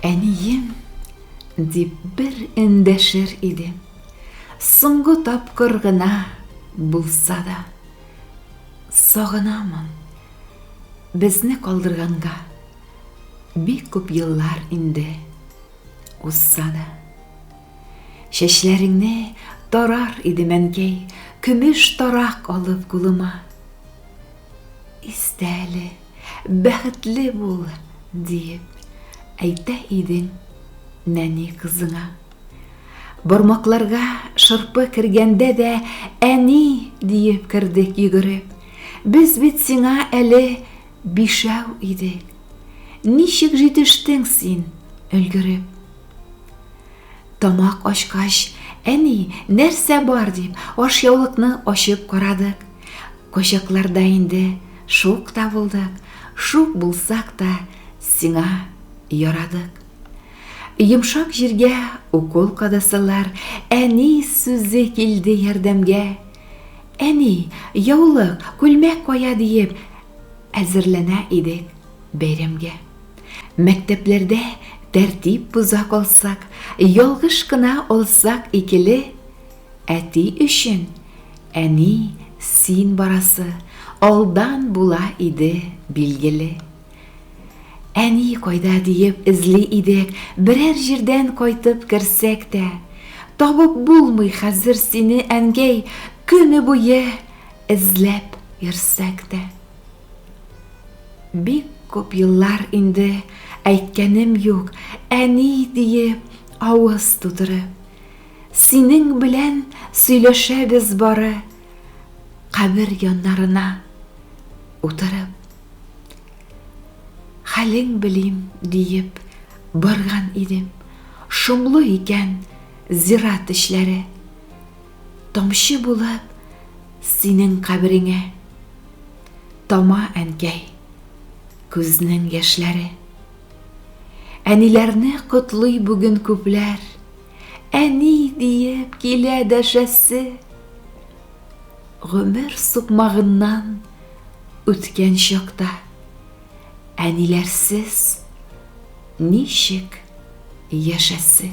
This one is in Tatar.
Әнием, дип бір үндәшер идем. Соңгы тапкыр гына булса да. Сагынамын, безне калдырганга. Бик күп еллар инде узса да. Чәчләреңне тарар идем әнкәй, көмеш тарак алып кулыма. Истәле, бәхетле бул, диеп, әйтә идең нәни кызыңа. Бармакларга шырпы кергәндә дә әни диеп кердек йөгереп. Без бит сиңа әле бишәү идек. Ничек җитештең син өлгереп? Тамак ачкач, әни, нәрсә бар дип, ашъяулыкны ачып карадык. Кочакларда инде шук та булдык, шук булсак та сиңа ярадык. Йомшак җиргә укол кадасалар, әни сүзе килде ярдәмгә. Әни, яулык, күлмәк кая диеп, әзерләнә идек бәйрәмгә. Мәктәпләрдә тәртип буза калсак, ялгыш кына алсак икеле, әти өчен әни син барасы алдан була иде билгеле. Әни кайда диеп эзли идек, берәр җирдән кайтып керсәк тә, табып булмый хәзер сине әнкәй, көне буе эзләп йөрсәк тә. Бик күп еллар инде әйткәнем юк, әни диеп авыз тутырып. Синең белән сөйләшәбез бары, кабер яннарына утырып. Хәлең белим диеп барган идем, шомлы икән зират эшләре. Тамчы булып синең кабереңә, тама әнкәй күзнең яшьләре. Әниләрне котлый бүген күпләр, әни диеп килә дәшәсе. Гомер сукмагыннан үткән чакта, әниләрсез ничек яшәсе.